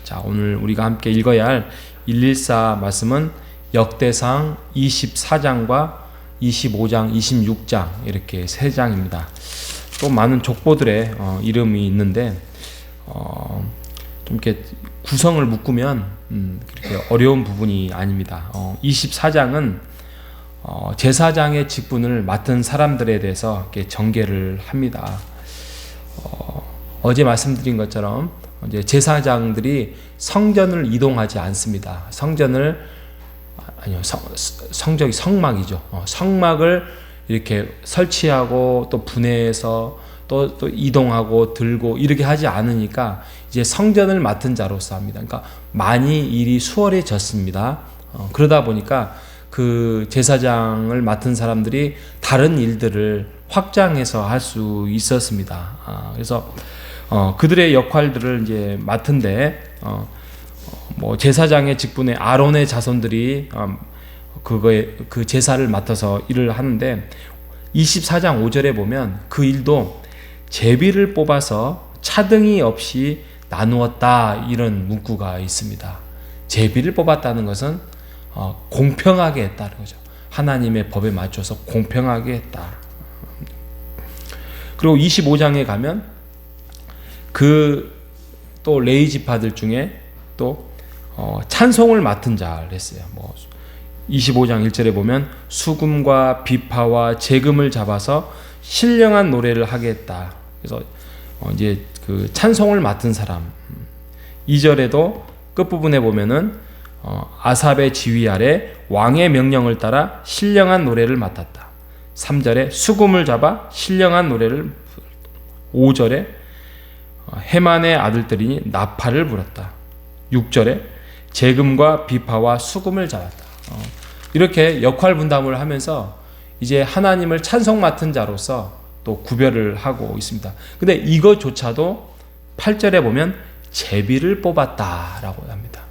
자, 오늘 우리가 함께 읽어야 할 114 말씀은 역대상 24장과 25장, 26장 이렇게 3장입니다. 또 많은 족보들의 이름이 있는데 좀 이렇게 구성을 묶으면 그렇게 어려운 부분이 아닙니다. 24장은 제사장의 직분을 맡은 사람들에 대해서 이렇게 전개를 합니다. 어제 말씀드린 것처럼 이제 제사장들이 성전을 이동하지 않습니다. 성막이죠. 성막을 이렇게 설치하고 또 분해해서 또 이동하고 들고 이렇게 하지 않으니까 이제 성전을 맡은 자로서 합니다. 그러니까 많이 일이 수월해졌습니다. 그러다 보니까 그 제사장을 맡은 사람들이 다른 일들을 확장해서 할 수 있었습니다. 그래서 그들의 역할들을 이제 맡은데 뭐 제사장의 직분에 아론의 자손들이 그 제사를 맡아서 일을 하는데 24장 5절에 보면 그 일도 제비를 뽑아서 차등이 없이 나누었다 이런 문구가 있습니다. 제비를 뽑았다는 것은 공평하게 했다는 거죠. 하나님의 법에 맞춰서 공평하게 했다. 그리고 25장에 가면 또 레위 지파들 중에 또 찬송을 맡은 자를 했어요. 25장 1절에 보면 수금과 비파와 재금을 잡아서 신령한 노래를 하게 했다. 그래서 이제 그 찬송을 맡은 사람. 2절에도 끝부분에 보면은 아삽의 지휘 아래 왕의 명령을 따라 신령한 노래를 맡았다. 3절에 수금을 잡아 신령한 노래를 5절에 해만의 아들들이니 나팔을 불었다. 6절에 재금과 비파와 수금을 잡았다. 이렇게 역할 분담을 하면서 이제 하나님을 찬송 맡은 자로서 또 구별을 하고 있습니다. 근데 이것조차도 8절에 보면 제비를 뽑았다라고 합니다.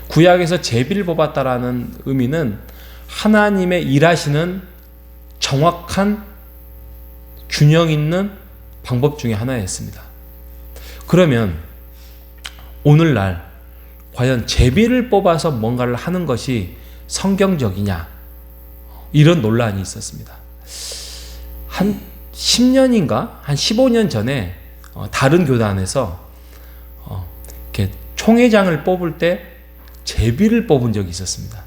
구약에서 제비를 뽑았다라는 의미는 하나님의 일하시는 정확한 균형 있는 방법 중에 하나였습니다. 그러면 오늘날 과연 제비를 뽑아서 뭔가를 하는 것이 성경적이냐? 이런 논란이 있었습니다. 한 10년인가? 한 15년 전에 다른 교단에서 이렇게 총회장을 뽑을 때 제비를 뽑은 적이 있었습니다.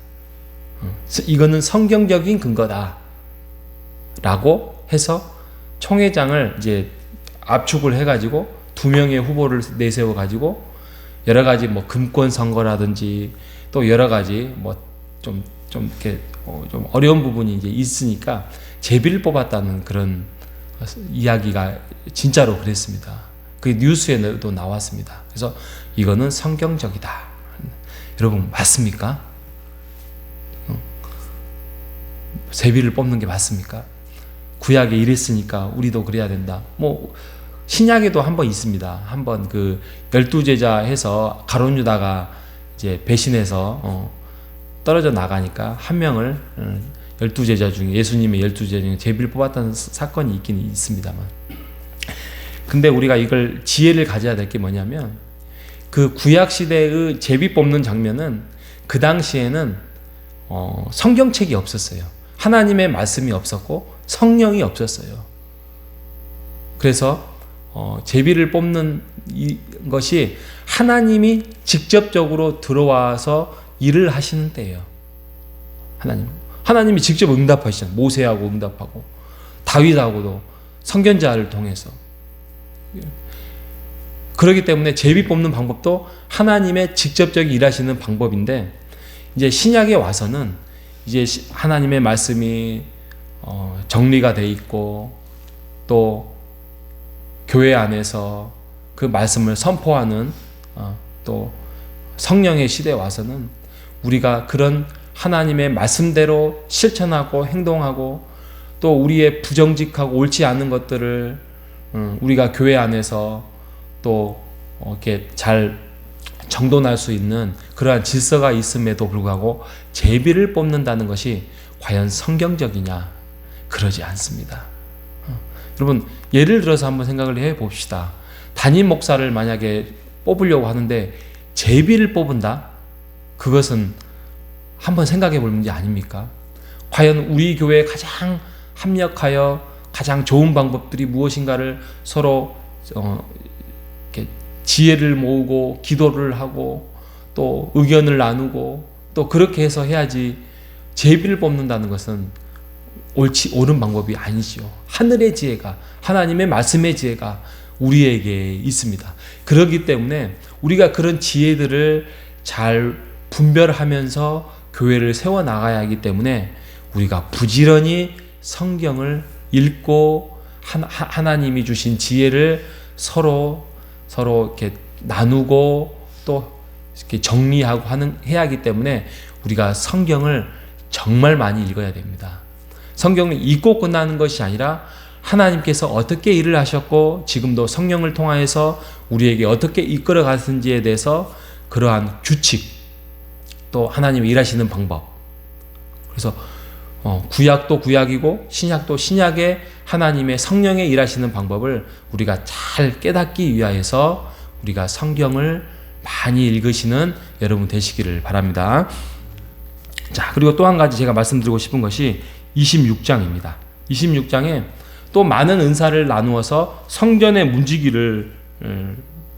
이거는 성경적인 근거다 라고 해서 총회장을 이제 압축을 해가지고 2명의 후보를 내세워가지고 여러 가지 금권 선거라든지 또 여러 가지 좀 이렇게 좀 어려운 부분이 이제 있으니까 제비를 뽑았다는 그런 이야기가 진짜로 그랬습니다. 그 뉴스에도 나왔습니다. 그래서 이거는 성경적이다. 여러분 맞습니까? 제비를 뽑는 게 맞습니까? 구약에 이랬으니까 우리도 그래야 된다. 신약에도 한번 있습니다. 한번 그 12제자 해서 가룟 유다가 이제 배신해서 떨어져 나가니까 한 명을 12제자 중에 예수님의 12제자 중에 제비를 뽑았다는 사건이 있긴 있습니다만. 근데 우리가 이걸 지혜를 가져야 될 게 뭐냐면 그 구약 시대의 제비 뽑는 장면은 그 당시에는 성경책이 없었어요. 하나님의 말씀이 없었고 성령이 없었어요. 그래서 제비를 뽑는 것이 하나님이 직접적으로 들어와서 일을 하시는 때예요. 하나님이 직접 응답하시잖아요. 모세하고 응답하고 다윗하고도 선견자를 통해서. 그렇기 때문에 제비 뽑는 방법도 하나님의 직접적인 일하시는 방법인데 이제 신약에 와서는 이제 하나님의 말씀이 정리가 돼 있고 또 교회 안에서 그 말씀을 선포하는 또 성령의 시대에 와서는 우리가 그런 하나님의 말씀대로 실천하고 행동하고 또 우리의 부정직하고 옳지 않은 것들을 우리가 교회 안에서 또 이렇게 잘 정돈할 수 있는 그러한 질서가 있음에도 불구하고 제비를 뽑는다는 것이 과연 성경적이냐? 그러지 않습니다. 여러분 예를 들어서 한번 생각을 해 봅시다. 담임 목사를 만약에 뽑으려고 하는데 제비를 뽑은다? 그것은 한번 생각해 볼 문제 아닙니까? 과연 우리 교회에 가장 합력하여 가장 좋은 방법들이 무엇인가를 서로 이렇게 지혜를 모으고 기도를 하고 또 의견을 나누고 또 그렇게 해서 해야지, 제비를 뽑는다는 것은 옳은 방법이 아니지요. 하늘의 지혜가, 하나님의 말씀의 지혜가 우리에게 있습니다. 그렇기 때문에 우리가 그런 지혜들을 잘 분별하면서 교회를 세워나가야 하기 때문에 우리가 부지런히 성경을 읽고 하나님이 주신 지혜를 서로 이렇게 나누고 또 이렇게 정리하고 해야 하기 때문에 우리가 성경을 정말 많이 읽어야 됩니다. 성경을 읽고 끝나는 것이 아니라 하나님께서 어떻게 일을 하셨고 지금도 성령을 통하여서 우리에게 어떻게 이끌어 가시는지에 대해서 그러한 규칙, 또 하나님이 일하시는 방법, 그래서 구약도 구약이고 신약도 신약의 하나님의 성령의 일하시는 방법을 우리가 잘 깨닫기 위하여서 우리가 성경을 많이 읽으시는 여러분 되시기를 바랍니다. 자, 그리고 또 한 가지 제가 말씀드리고 싶은 것이 26장입니다. 26장에 또 많은 은사를 나누어서 성전의 문지기를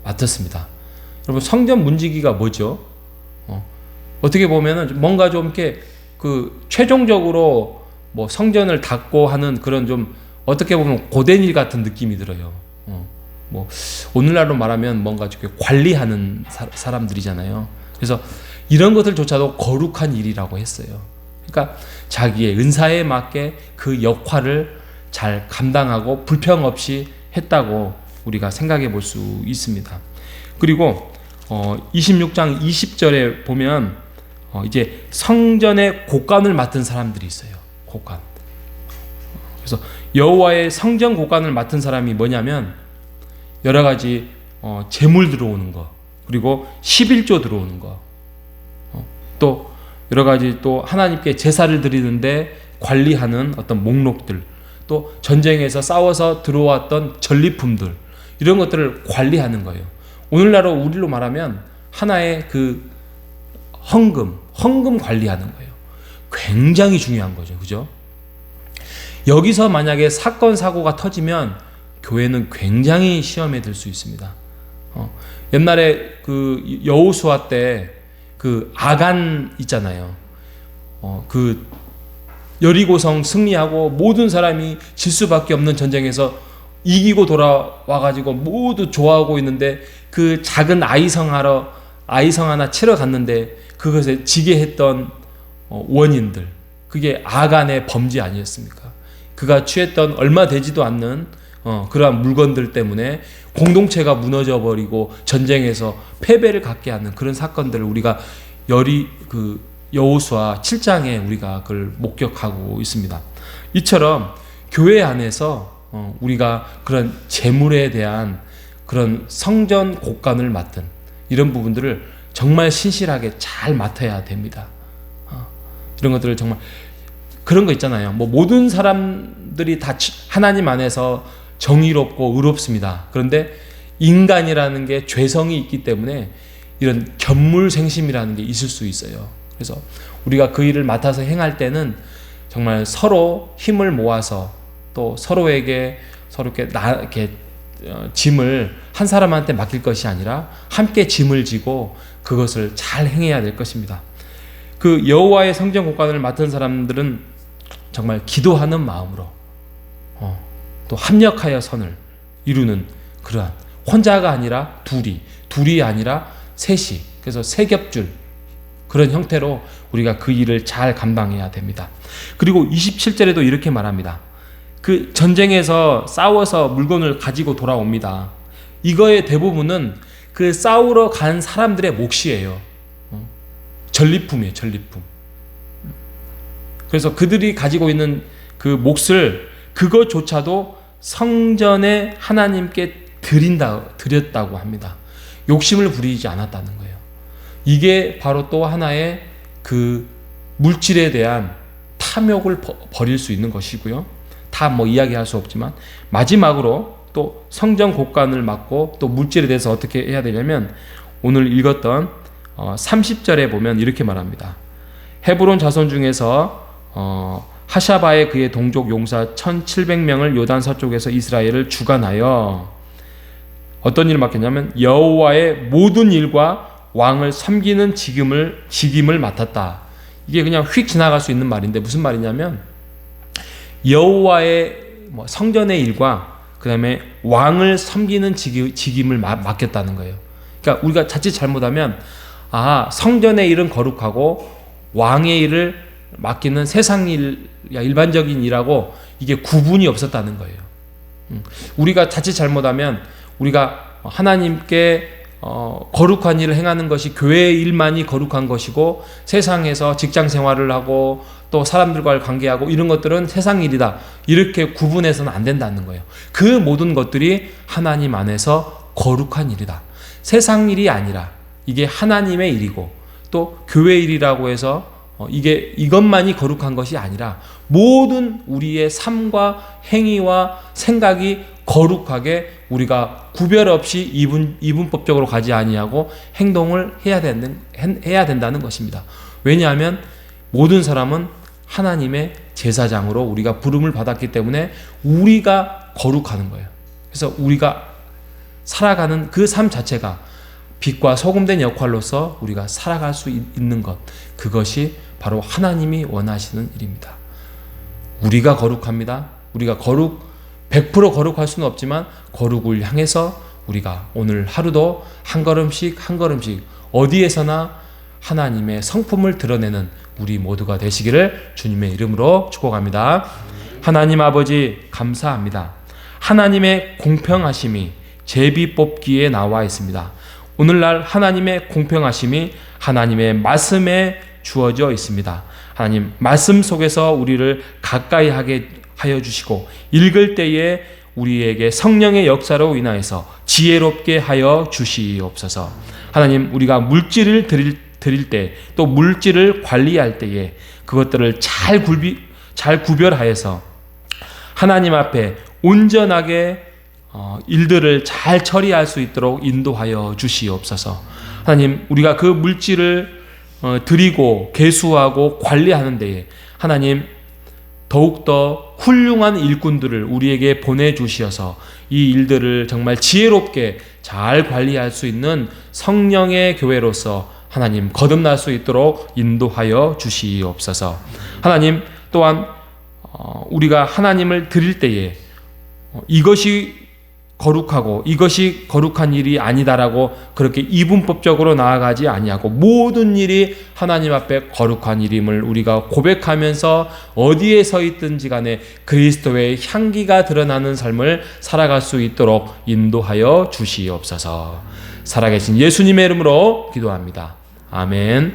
맡았습니다. 여러분, 성전 문지기가 뭐죠? 어떻게 보면은 뭔가 좀 이렇게 최종적으로 뭐 성전을 닫고 하는 그런 좀 어떻게 보면 고된 일 같은 느낌이 들어요. 뭐 오늘날로 말하면 뭔가 이렇게 관리하는 사람들이잖아요. 그래서 이런 것들조차도 거룩한 일이라고 했어요. 그러니까 자기의 은사에 맞게 그 역할을 잘 감당하고 불평 없이 했다고 우리가 생각해 볼 수 있습니다. 그리고 26장 20절에 보면 이제 성전의 곡관을 맡은 사람들이 있어요. 곡관. 그래서 여호와의 성전 곡관을 맡은 사람이 뭐냐면 여러 가지 재물 들어오는 거, 그리고 11조 들어오는 거, 또 여러 가지 또 하나님께 제사를 드리는데 관리하는 어떤 목록들, 또 전쟁에서 싸워서 들어왔던 전리품들, 이런 것들을 관리하는 거예요. 오늘날로 우리로 말하면 하나의 그 헌금 관리하는 거예요. 굉장히 중요한 거죠. 그죠? 여기서 만약에 사건 사고가 터지면 교회는 굉장히 시험에 들 수 있습니다. 옛날에 그 여호수아 때 그 아간 있잖아요. 그 여리고성 승리하고 모든 사람이 질 수밖에 없는 전쟁에서 이기고 돌아와가지고 모두 좋아하고 있는데 그 작은 아이성 하나 치러 갔는데 그것에 지게 했던 원인들, 그게 아간의 범죄 아니었습니까? 그가 취했던 얼마 되지도 않는 그러한 물건들 때문에 공동체가 무너져 버리고 전쟁에서 패배를 갖게 하는 그런 사건들을 우리가 여호수아 7장에 우리가 그걸 목격하고 있습니다. 이처럼 교회 안에서 우리가 그런 재물에 대한 그런 성전 곡관을 맡은 이런 부분들을 정말 신실하게 잘 맡아야 됩니다. 이런 것들을 정말, 그런 거 있잖아요. 뭐 모든 사람들이 다 하나님 안에서 정의롭고 의롭습니다. 그런데 인간이라는 게 죄성이 있기 때문에 이런 견물생심이라는 게 있을 수 있어요. 그래서 우리가 그 일을 맡아서 행할 때는 정말 서로 힘을 모아서 또 서로에게 서로 이렇게 짐을 한 사람한테 맡길 것이 아니라 함께 짐을 지고 그것을 잘 행해야 될 것입니다. 그 여호와의 성전 곡관을 맡은 사람들은 정말 기도하는 마음으로 또 합력하여 선을 이루는 그러한, 혼자가 아니라 둘이 아니라 셋이, 그래서 세 겹줄 그런 형태로 우리가 그 일을 잘 감당해야 됩니다. 그리고 27절에도 이렇게 말합니다. 그 전쟁에서 싸워서 물건을 가지고 돌아옵니다. 이거의 대부분은 그 싸우러 간 사람들의 몫이에요. 전리품이에요, 전리품. 그래서 그들이 가지고 있는 그 몫을, 그것조차도 성전에 하나님께 드렸다고 합니다. 욕심을 부리지 않았다는 거예요. 이게 바로 또 하나의 그 물질에 대한 탐욕을 버릴 수 있는 것이고요. 다 뭐 이야기할 수 없지만 마지막으로 또 성전 곳간을 막고 또 물질에 대해서 어떻게 해야 되냐면 오늘 읽었던 30절에 보면 이렇게 말합니다. 헤브론 자손 중에서 하샤바의 그의 동족 용사 1700명을 요단 서쪽에서 이스라엘을 주관하여 어떤 일을 맡겼냐면 여호와의 모든 일과 왕을 섬기는 직임을 맡았다. 이게 그냥 휙 지나갈 수 있는 말인데 무슨 말이냐면 여호와의 성전의 일과 그 다음에 왕을 섬기는 직임을 맡겼다는 거예요. 그러니까 우리가 자칫 잘못하면 성전의 일은 거룩하고 왕의 일을 맡기는 세상 일, 일반적인 일하고 이게 구분이 없었다는 거예요. 우리가 자칫 잘못하면 우리가 하나님께 거룩한 일을 행하는 것이 교회의 일만이 거룩한 것이고 세상에서 직장 생활을 하고 또 사람들과의 관계하고 이런 것들은 세상 일이다 이렇게 구분해서는 안 된다는 거예요. 그 모든 것들이 하나님 안에서 거룩한 일이다. 세상 일이 아니라 이게 하나님의 일이고 또 교회 일이라고 해서 이것만이 거룩한 것이 아니라 모든 우리의 삶과 행위와 생각이 거룩하게 우리가 구별 없이 이분법적으로 가지 아니하고 행동을 해야 된다는 것입니다. 왜냐하면 모든 사람은 하나님의 제사장으로 우리가 부름을 받았기 때문에 우리가 거룩하는 거예요. 그래서 우리가 살아가는 그 삶 자체가 빛과 소금된 역할로서 우리가 살아갈 수 있는 것, 그것이 바로 하나님이 원하시는 일입니다. 우리가 거룩합니다. 우리가 100% 거룩할 수는 없지만 거룩을 향해서 우리가 오늘 하루도 한 걸음씩 어디에서나 하나님의 성품을 드러내는 우리 모두가 되시기를 주님의 이름으로 축복합니다. 하나님 아버지 감사합니다. 하나님의 공평하심이 제비 뽑기에 나와 있습니다. 오늘날 하나님의 공평하심이 하나님의 말씀에 주어져 있습니다. 하나님 말씀 속에서 우리를 가까이 하게 하여 주시고 읽을 때에 우리에게 성령의 역사로 인하여서 지혜롭게 하여 주시옵소서. 하나님 우리가 물질을 드릴 때 또 물질을 관리할 때에 그것들을 잘 구별하여서 하나님 앞에 온전하게 일들을 잘 처리할 수 있도록 인도하여 주시옵소서. 하나님 우리가 그 물질을 드리고 계수하고 관리하는 데에 하나님 더욱더 훌륭한 일꾼들을 우리에게 보내주셔서 이 일들을 정말 지혜롭게 잘 관리할 수 있는 성령의 교회로서 하나님 거듭날 수 있도록 인도하여 주시옵소서. 하나님 또한 우리가 하나님을 드릴 때에 이것이 거룩하고 이것이 거룩한 일이 아니다라고 그렇게 이분법적으로 나아가지 아니하고 모든 일이 하나님 앞에 거룩한 일임을 우리가 고백하면서 어디에 서 있든지 간에 그리스도의 향기가 드러나는 삶을 살아갈 수 있도록 인도하여 주시옵소서. 살아계신 예수님의 이름으로 기도합니다. 아멘.